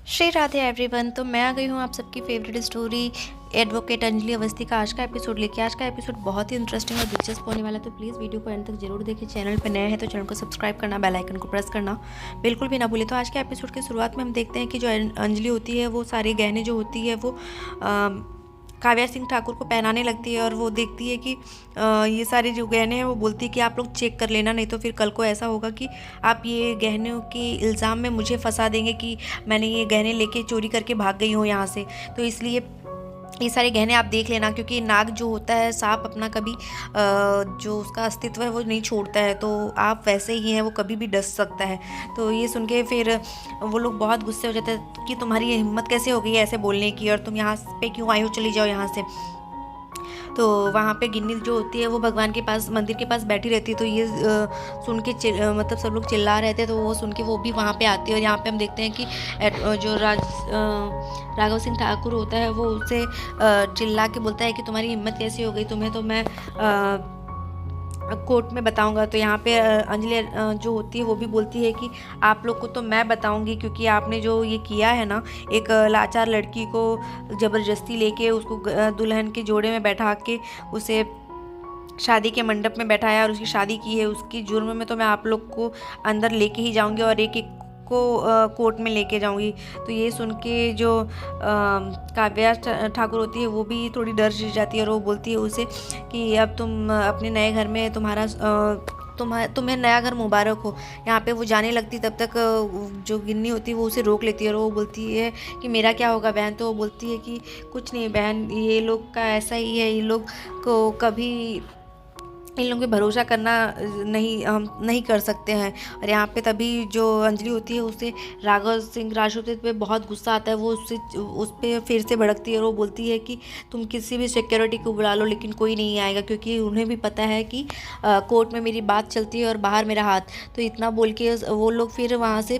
Shri Radhe everyone. तो मैं आ गई हूँ आप सबकी favourite story advocate Anjali Awasthi का आज का एपिसोड लेके। आज का एपिसोड बहुत ही इंटरेस्टिंग और दिलचस्प होने वाला है, तो प्लीज़ वीडियो को एंड तक जरूर देखिए। चैनल पर नए हैं तो चैनल को सब्सक्राइब करना, बेल आइकन को प्रेस करना बिल्कुल भी ना भूलें। तो आज के एपिसोड की शुरुआत में हम देखते हैं कि जो अंजलि होती है वो सारे गहने जो होती है वो काव्या सिंह ठाकुर को पहनाने लगती है और वो देखती है कि ये सारे जो गहने हैं वो बोलती है कि आप लोग चेक कर लेना, नहीं तो फिर कल को ऐसा होगा कि आप ये गहनों के इल्ज़ाम में मुझे फंसा देंगे कि मैंने ये गहने लेके चोरी करके भाग गई हूँ यहाँ से। तो इसलिए ये सारे गहने आप देख लेना, क्योंकि नाग जो होता है सांप अपना कभी जो उसका अस्तित्व है वो नहीं छोड़ता है, तो आप वैसे ही हैं, वो कभी भी डस सकता है। तो ये सुन के फिर वो लोग बहुत गुस्से हो जाते हैं कि तुम्हारी ये हिम्मत कैसे हो गई है ऐसे बोलने की, और तुम यहाँ पे क्यों आई हो, चली जाओ यहाँ से। तो वहाँ पे गिन्नी जो होती है वो भगवान के पास, मंदिर के पास बैठी रहती है। तो ये सुन के मतलब सब लोग चिल्ला रहे थे, तो वो सुन के वो भी वहाँ पे आती है। और यहाँ पे हम देखते हैं कि जो राघव सिंह ठाकुर होता है वो उसे चिल्ला के बोलता है कि तुम्हारी हिम्मत कैसी हो गई, तुम्हें तो मैं कोर्ट में बताऊंगा। तो यहाँ पे अंजलि जो होती है वो भी बोलती है कि आप लोग को तो मैं बताऊंगी, क्योंकि आपने जो ये किया है ना, एक लाचार लड़की को ज़बरदस्ती लेके उसको दुल्हन के जोड़े में बैठा के उसे शादी के मंडप में बैठाया और उसकी शादी की है, उसकी जुर्म में तो मैं आप लोग को अंदर लेके ही जाऊंगी और एक एक को कोर्ट में लेके जाऊंगी। तो ये सुन के जो काव्या ठाकुर होती है वो भी थोड़ी डर जाती है और वो बोलती है उसे कि अब तुम अपने नए घर में तुम्हें नया घर मुबारक हो। यहाँ पे वो जाने लगती, तब तक जो गिन्नी होती है वो उसे रोक लेती है और वो बोलती है कि मेरा क्या होगा बहन। तो वो बोलती है कि कुछ नहीं बहन, ये लोग का ऐसा ही है, ये लोग को कभी इन लोगों पे भरोसा करना नहीं, हम नहीं कर सकते हैं। और यहाँ पे तभी जो अंजलि होती है उसे राघव सिंह राजपूत पे बहुत गुस्सा आता है, वो उस पर फिर से भड़कती है और वो बोलती है कि तुम किसी भी सिक्योरिटी को बुला लो लेकिन कोई नहीं आएगा, क्योंकि उन्हें भी पता है कि कोर्ट में मेरी बात चलती है और बाहर मेरा हाथ। तो इतना बोल के वो लोग फिर वहाँ से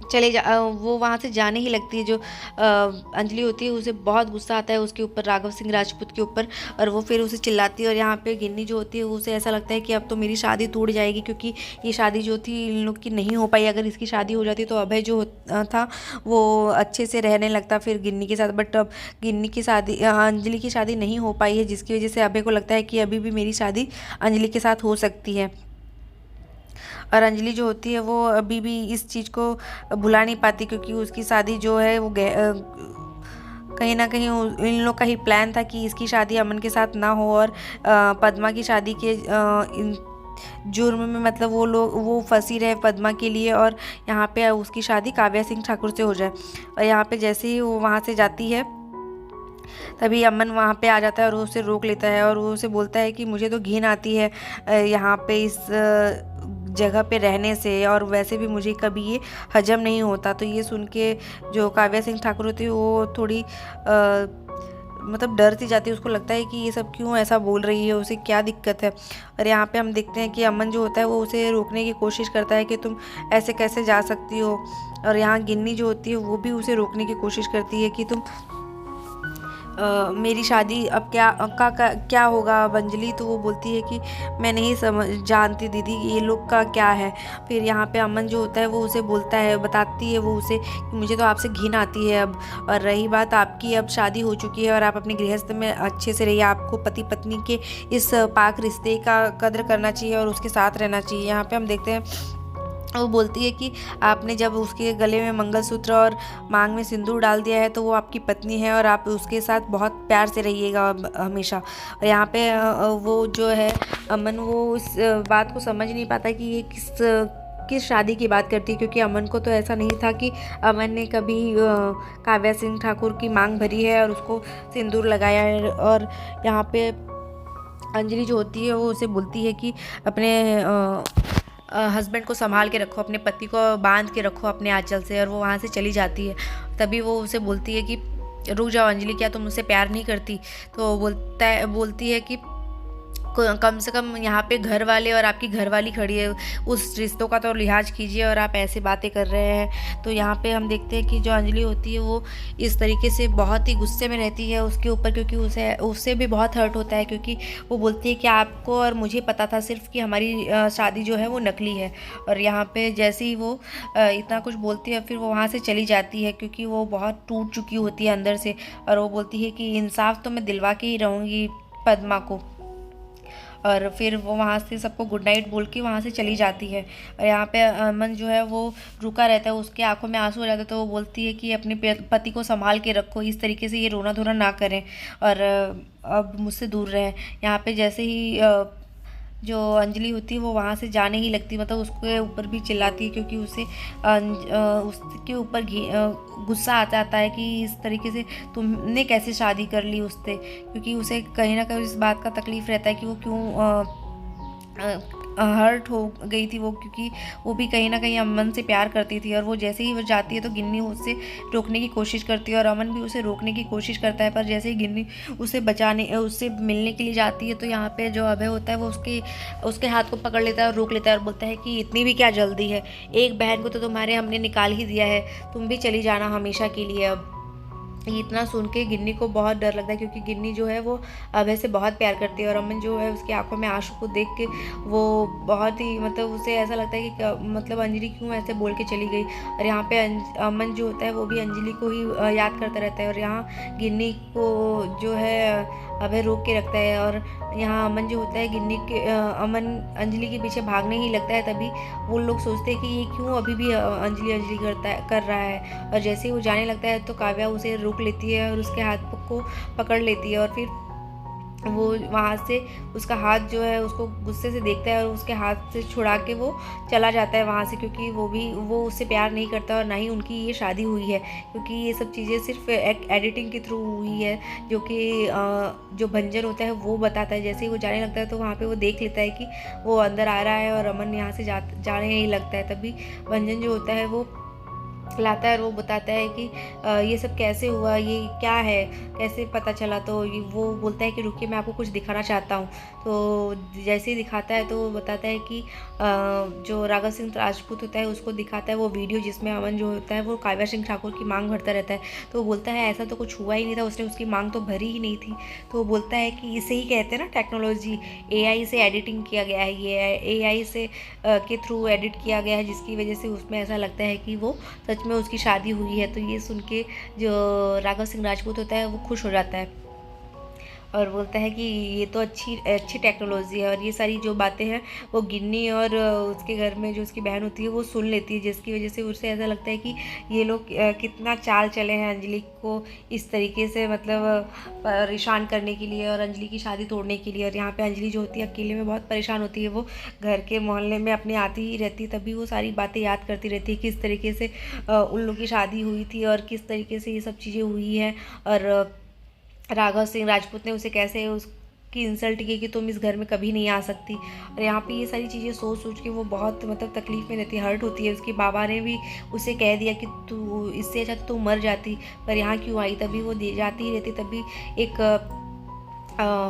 वो वहाँ से जाने ही लगती है। जो अंजलि होती है उसे बहुत गुस्सा आता है उसके ऊपर, राघव सिंह राजपूत के ऊपर, और वो फिर उसे चिल्लाती है। और यहाँ पे गिन्नी जो होती है उसे ऐसा लगता है कि अब तो मेरी शादी टूट जाएगी, क्योंकि ये शादी जो थी इन लोग की नहीं हो पाई। अगर इसकी शादी हो जाती तो अभय जो था वो अच्छे से रहने लगता फिर गिन्नी के साथ। बट अब गिन्नी की शादी, अंजलि की शादी नहीं हो पाई है, जिसकी वजह से अभय को लगता है कि अभी भी मेरी शादी अंजलि के साथ हो सकती है। और अंजलि जो होती है वो अभी भी इस चीज़ को भुला नहीं पाती, क्योंकि उसकी शादी जो है वो कहीं ना कहीं इन लोग का ही प्लान था कि इसकी शादी अमन के साथ ना हो और पद्मा की शादी के जुर्म में, मतलब वो फंसी रहे पद्मा के लिए, और यहाँ पे उसकी शादी काव्या सिंह ठाकुर से हो जाए। और यहाँ पे जैसे ही वो वहाँ से जाती है तभी अमन वहाँ पे आ जाता है और वो उसे रोक लेता है और वो उसे बोलता है कि मुझे तो घिन आती है यहाँ पे इस जगह पे रहने से, और वैसे भी मुझे कभी ये हजम नहीं होता। तो ये सुन के जो काव्या सिंह ठाकुर होती है वो थोड़ी मतलब डर सी जाती है, उसको लगता है कि ये सब क्यों ऐसा बोल रही है, उसे क्या दिक्कत है। और यहाँ पे हम देखते हैं कि अमन जो होता है वो उसे रोकने की कोशिश करता है कि तुम ऐसे कैसे जा सकती हो। और यहाँ गिन्नी जो होती है वो भी उसे रोकने की कोशिश करती है कि तुम मेरी शादी अब क्या होगा अब अंजलि। तो वो बोलती है कि मैं नहीं समझ जानती दीदी ये लोग का क्या है। फिर यहाँ पे अमन जो होता है वो उसे बोलता है, बताती है वो उसे कि मुझे तो आपसे घिन आती है अब, और रही बात आपकी, अब शादी हो चुकी है और आप अपने गृहस्थ में अच्छे से रहिए, आपको पति पत्नी के इस पाक रिश्ते का कद्र करना चाहिए और उसके साथ रहना चाहिए। यहाँ पे हम देखते हैं वो बोलती है कि आपने जब उसके गले में मंगलसूत्र और मांग में सिंदूर डाल दिया है तो वो आपकी पत्नी है और आप उसके साथ बहुत प्यार से रहिएगा हमेशा। और यहाँ पे वो जो है अमन, वो इस बात को समझ नहीं पाता कि ये किस शादी की बात करती है, क्योंकि अमन को तो ऐसा नहीं था कि अमन ने कभी काव्या सिंह ठाकुर की मांग भरी है और उसको सिंदूर लगाया है। और यहाँ पे अंजलि जो होती है वो उसे बोलती है कि अपने हस्बैंड को संभाल के रखो, अपने पति को बांध के रखो अपने आंचल से, और वो वहाँ से चली जाती है। तभी वो उसे बोलती है कि रुक जाओ अंजलि, क्या तुम मुझसे प्यार नहीं करती। तो बोलती है कि कम से कम यहाँ पे घर वाले और आपकी घरवाली खड़ी है, उस रिश्तों का तो लिहाज कीजिए और आप ऐसे बातें कर रहे हैं। तो यहाँ पे हम देखते हैं कि जो अंजलि होती है वो इस तरीके से बहुत ही गुस्से में रहती है उसके ऊपर, क्योंकि उसे उससे भी बहुत हर्ट होता है, क्योंकि वो बोलती है कि आपको और मुझे पता था सिर्फ कि हमारी शादी जो है वो नकली है। और यहाँ पे जैसे ही वो इतना कुछ बोलती है फिर वो वहाँ से चली जाती है, क्योंकि वो बहुत टूट चुकी होती है अंदर से। और वो बोलती है कि इंसाफ तो मैं दिलवा के ही रहूँगी पद्मा को। और फिर वो वहाँ से सबको गुड नाइट बोल के वहाँ से चली जाती है। और यहाँ पे अमन जो है वो रुका रहता है, उसके आंखों में आंसू हो जाते हैं। तो वो बोलती है कि अपने पति को संभाल के रखो, इस तरीके से ये रोना धोना ना करें और अब मुझसे दूर रहें। यहाँ पे जैसे ही जो अंजलि होती है वो वहाँ से जाने ही लगती, मतलब उसके ऊपर भी चिल्लाती है, क्योंकि उसे उसके ऊपर गुस्सा आ जाता है कि इस तरीके से तुमने कैसे शादी कर ली उससे, क्योंकि उसे कहीं ना कहीं इस बात का तकलीफ़ रहता है कि वो क्यों हर्ट हो गई थी वो, क्योंकि वो भी कहीं ना कहीं अमन से प्यार करती थी। और वो जैसे ही वो जाती है तो गिन्नी उससे रोकने की कोशिश करती है और अमन भी उसे रोकने की कोशिश करता है। पर जैसे ही गिन्नी उससे मिलने के लिए जाती है तो यहाँ पे जो अभय होता है वो उसके हाथ को पकड़ लेता है और रोक लेता है और बोलता है कि इतनी भी क्या जल्दी है, एक बहन को तो तुम्हारे हमने निकाल ही दिया है, तुम भी चली जाना हमेशा के लिए अब। ये इतना सुन के गिन्नी को बहुत डर लगता है, क्योंकि गिन्नी जो है वो अभय से बहुत प्यार करती है। और अमन जो है उसकी आंखों में आंसू को देख के वो बहुत ही, मतलब उसे ऐसा लगता है कि मतलब अंजलि क्यों ऐसे बोल के चली गई। और यहाँ पे अमन जो होता है वो भी अंजलि को ही याद करता रहता है। और यहाँ गिन्नी को जो है अभय रोक के रखता है। और यहाँ अमन जो होता है अमन अंजलि के पीछे भागने ही लगता है। तभी वो लोग सोचते हैं कि ये क्यों अभी भी अंजलि अंजलि कर रहा है। और जैसे ही वो जाने लगता है तो काव्या उसे रोक लेती है और उसके हाथ को पकड़ लेती है। और फिर वो वहाँ से उसका हाथ जो है उसको गुस्से से देखता है और उसके हाथ से छुड़ा के वो चला जाता है वहाँ से, क्योंकि वो उससे प्यार नहीं करता और ना ही उनकी ये शादी हुई है, क्योंकि ये सब चीज़ें सिर्फ एक एडिटिंग के थ्रू हुई है, जो कि जो भंजन होता है वो बताता है। जैसे ही वो जाने लगता है तो वहाँ पे वो देख लेता है कि वो अंदर आ रहा है और अमन यहाँ से जाने ही लगता है। तभी भंजन जो होता है वो लाता है और वो बताता है कि ये सब कैसे हुआ, ये क्या है, कैसे पता चला। तो वो बोलता है कि रुकिए मैं आपको कुछ दिखाना चाहता हूँ। तो जैसे ही दिखाता है तो वो बताता है कि जो राघव सिंह राजपूत होता है उसको दिखाता है वो वीडियो, जिसमें अमन जो होता है वो काव्या सिंह ठाकुर की मांग भरता रहता है। तो वो बोलता है ऐसा तो कुछ हुआ ही नहीं था, उसने उसकी मांग तो भरी ही नहीं थी। तो वो बोलता है कि इसे ही कहते हैं ना टेक्नोलॉजी, AI से एडिटिंग किया गया है, ये AI से के थ्रू एडिट किया गया है, जिसकी वजह से उसमें ऐसा लगता है कि वो सच में उसकी शादी हुई है। तो ये सुन के जो राघव सिंह राजपूत होता है वो खुश हो जाता है और बोलता है कि ये तो अच्छी अच्छी टेक्नोलॉजी है। और ये सारी जो बातें हैं वो गिन्नी और उसके घर में जो उसकी बहन होती है वो सुन लेती है, जिसकी वजह से उसे ऐसा लगता है कि ये लोग कितना चाल चले हैं अंजलि को इस तरीके से, मतलब परेशान करने के लिए और अंजलि की शादी तोड़ने के लिए। और यहाँ पे अंजलि जो होती है अकेले में बहुत परेशान होती है, वो घर के मोहल्ले में अपने आती ही रहती है, तभी वो सारी बातें याद करती रहती है किस तरीके से उन लोग की शादी हुई थी और किस तरीके से ये सब चीज़ें हुई हैं। और राघव सिंह राजपूत ने उसे कैसे उसकी इंसल्ट की कि तुम इस घर में कभी नहीं आ सकती। और यहाँ पे ये सारी चीज़ें सोच सोच के वो बहुत, मतलब तकलीफ़ में रहती है, हर्ट होती है। उसके बाबा ने भी उसे कह दिया कि तू इससे अच्छा तो तू मर जाती, पर यहाँ क्यों आई। तभी वो जाती ही रहती। तभी एक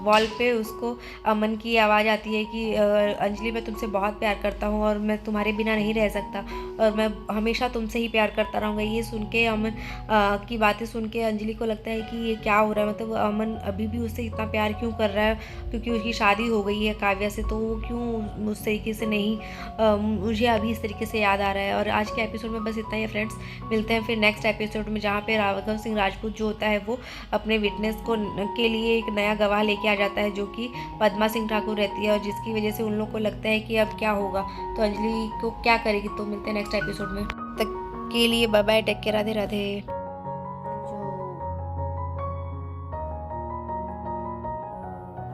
वॉल पे उसको अमन की आवाज़ आती है कि अंजलि मैं तुमसे बहुत प्यार करता हूँ और मैं तुम्हारे बिना नहीं रह सकता और मैं हमेशा तुमसे ही प्यार करता रहूँगा। ये सुन के अमन की बातें सुन के अंजलि को लगता है कि ये क्या हो रहा है, मतलब अमन अभी भी उससे इतना प्यार क्यों कर रहा है, क्योंकि उसकी शादी हो गई है काव्या से, तो वो क्यों उस तरीके से नहीं मुझे अभी इस तरीके से याद आ रहा है। और आज के एपिसोड में बस इतना ही है फ्रेंड्स, मिलते हैं फिर नेक्स्ट एपिसोड में, जहाँ पे राघव सिंह राजपूत जो होता है वो अपने विटनेस के लिए एक नया गवाह लेके आ जाता है, जो कि पद्मा सिंह ठाकुर रहती है, और जिसकी वजह से उन लोग को लगता है कि अब क्या होगा, तो अंजलि को क्या करेगी। तो मिलते हैं नेक्स्ट एपिसोड में, तक के लिए bye bye, take care, Radhe Radhe. जो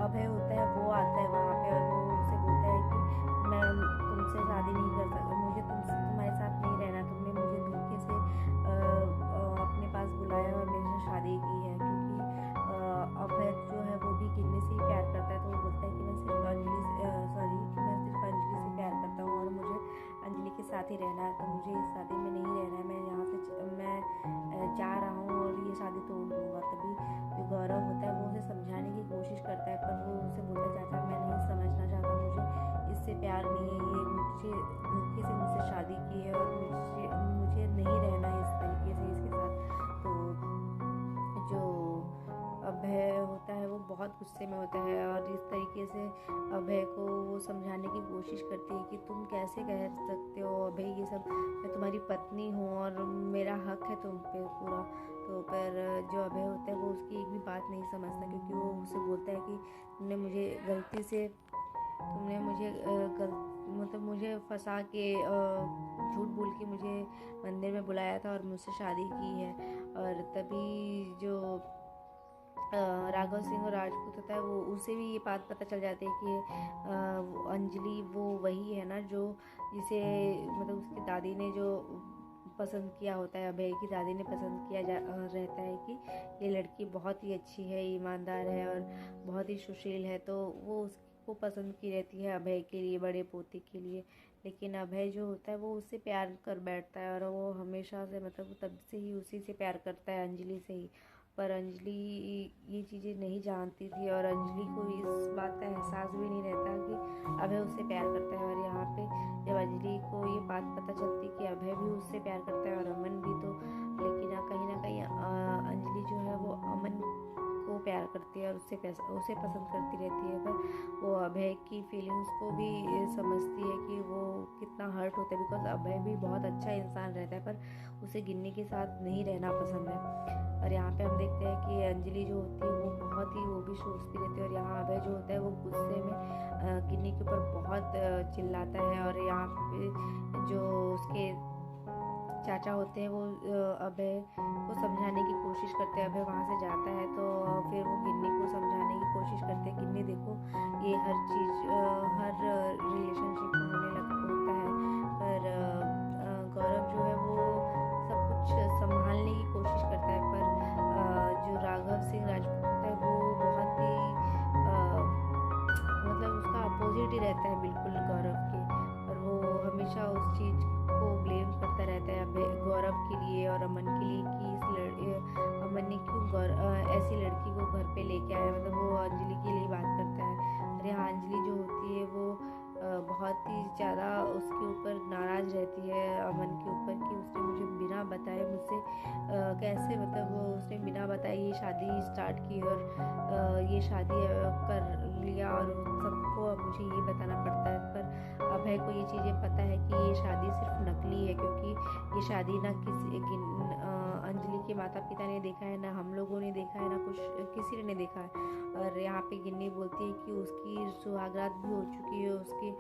अभय होता है वो आता है वहाँ पे और वो उससे बोलता है कि मैं तुमसे शादी नहीं कर सकता, मुझे तुमसे तुम्हारे साथ नहीं रहना, तुमने मुझे धोखे से अपने पास बुलाया और मेरे से शादी की है, क्योंकि अभय जो है वो भी गिन्नी से ही प्यार करता है। तो वो बोलता है कि मैं सिर्फ अंजलि से प्यार करता हूँ और मुझे अंजलि के साथ ही रहना है, तो मुझे इस शादी में नहीं रहना है, मैं यहाँ से मैं जा रहा हूँ और ये शादी तोड़ दूँगा। तभी जो गौरव होता है वो उसे समझाने की कोशिश करता है, पर वो उसे बोलता है चाचा मैं नहीं गुस्से में होता है और इस तरीके से अभय को वो समझाने की कोशिश करती है कि तुम कैसे कह सकते हो अभय ये सब, मैं तुम्हारी पत्नी हूँ और मेरा हक है तुम पे पूरा। तो पर जो अभय होता है वो उसकी एक भी बात नहीं समझता, क्योंकि वो उसे बोलता है कि तुमने मुझे गलती से तुमने मुझे मतलब मुझे फंसा के झूठ बोल के मुझे मंदिर में बुलाया था और मुझसे शादी की है। और तभी जो राघव सिंह और राजपूत होता है वो उसे भी ये बात पता चल जाती है कि अंजलि वो वही है ना जो जिसे मतलब उसकी दादी ने जो पसंद किया होता है, अभय की दादी ने पसंद किया रहता है कि ये लड़की बहुत ही अच्छी है, ईमानदार है और बहुत ही सुशील है, तो वो उसको पसंद की रहती है अभय के लिए, बड़े पोते के लिए। लेकिन अभय जो होता है वो उससे प्यार कर बैठता है और वो हमेशा से मतलब तब से ही उसी से प्यार करता है, अंजलि से ही। पर अंजलि ये चीज़ें नहीं जानती थी और अंजलि को इस बात का एहसास भी नहीं रहता कि अभय उससे प्यार करता है। और यहाँ पे जब अंजलि को ये बात पता चलती कि अभय भी उससे प्यार करता है और अमन भी, तो लेकिन कहीं ना कहीं अंजलि जो है वो अमन को प्यार करती है और उसे पसंद करती रहती है। पर वो अभय की फीलिंग्स को भी समझती है कि वो कितना हर्ट होता है, बिकॉज अभय भी बहुत अच्छा इंसान रहता है पर उसे गिन्नी के साथ नहीं रहना पसंद है। और यहाँ पे हम देखते हैं कि अंजलि जो होती है वो बहुत ही वो भी सोचती रहती है और यहाँ अभय जो होता है वो गुस्से में गिन्नी के ऊपर बहुत चिल्लाता है। और यहाँ पे जो उसके चाचा होते हैं वो अभय को समझाने की कोशिश करते हैं। अभय वहाँ से जाता है तो फिर वो गिन्नी को समझाने की कोशिश करते हैं, गिन्नी देखो ये हर चीज़ हर रिलेशनशिप में होने लग होता है। पर गौरव जो है वो सब कुछ संभालने की कोशिश करता है, पर जो राघव सिंह राजपूत होता है वो बहुत ही मतलब उसका अपोजिट ही रहता है बिल्कुल गौरव के। और वो हमेशा उस चीज़ को ब्लेम करता रहता है गौरव के लिए और अमन के लिए कि अमन ने क्यों ऐसी लड़की को घर पे लेके आया, मतलब वो अंजलि के लिए बात करता है। और यहाँ अंजलि जो होती है वो बहुत ही ज़्यादा उसके ऊपर नाराज़ रहती है अमन के ऊपर कि उसने मुझे बिना बताए मुझसे कैसे मतलब उसने बिना बताए ये शादी स्टार्ट की और ये शादी कर लिया और सबको मुझे ये बताना पड़ता है। पर अभय को ये चीज़ें पता है कि ये शादी सिर्फ नकली है, क्योंकि ये शादी ना अंजलि के माता पिता ने देखा है, ना हम लोगों ने देखा है, ना कुछ किसी ने देखा है। और यहाँ पे गिन्नी बोलती है कि उसकी सुहागरात भी हो चुकी है, उसकी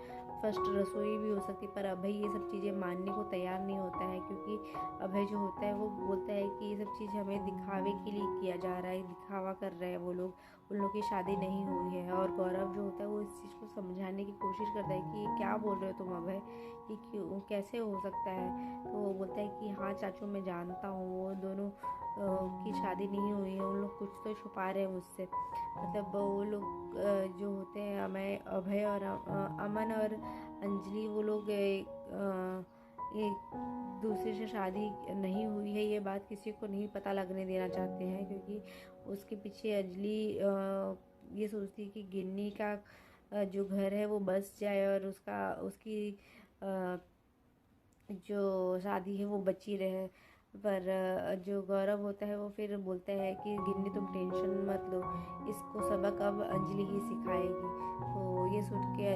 फर्स्ट रसोई भी हो सकती है, पर अभय ये सब चीज़ें मानने को तैयार नहीं होता है, क्योंकि अभय जो होता है वो बोलता है कि ये सब चीज़ हमें दिखावे के लिए किया जा रहा है, दिखावा कर रहे हैं वो लोग, उन लोग की शादी नहीं हुई है। और गौरव जो होता है वो इस चीज़ को समझाने की कोशिश करता है कि ये क्या बोल रहे हो तुम अभय, ये क्यों कैसे हो सकता है। तो वो बोलता है कि हाँ चाचू मैं जानता हूँ वो दोनों की शादी नहीं हुई है, उन लोग कुछ तो छुपा रहे हैं मुझसे। मतलब वो लोग जो होते हैं अभय और अमन और अंजलि, वो लोग एक दूसरे से शादी नहीं हुई है ये बात किसी को नहीं पता लगने देना चाहते हैं, क्योंकि उसके पीछे अंजलि ये सोचती है कि गिन्नी का जो घर है वो बस जाए और उसकी जो शादी है वो बची रहे। पर जो गौरव होता है वो फिर बोलता है कि गिन्नी तुम टेंशन मत लो, इसको सबक अब अंजलि ही सिखाएगी। तो ये सुन के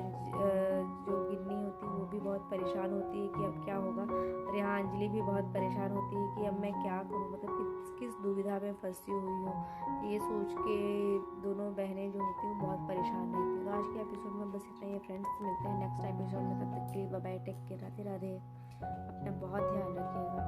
जो गिन्नी होती है वो भी बहुत परेशान होती है कि अब क्या होगा। और यहाँ अंजलि भी बहुत परेशान होती है कि अब मैं क्या करूँ, मतलब किस दुविधा में फंसी हुई हूँ। तो ये सोच के दोनों बहनें जो होती हैं वो बहुत परेशान रहती हैं। तो आज के एपिसोड में बस इतना ही फ्रेंड्स, मिलते हैं नेक्स्ट एपिसोड में, तब तक के लिए bye bye, take care, Radhe Radhe, अपना बहुत ध्यान रखिएगा।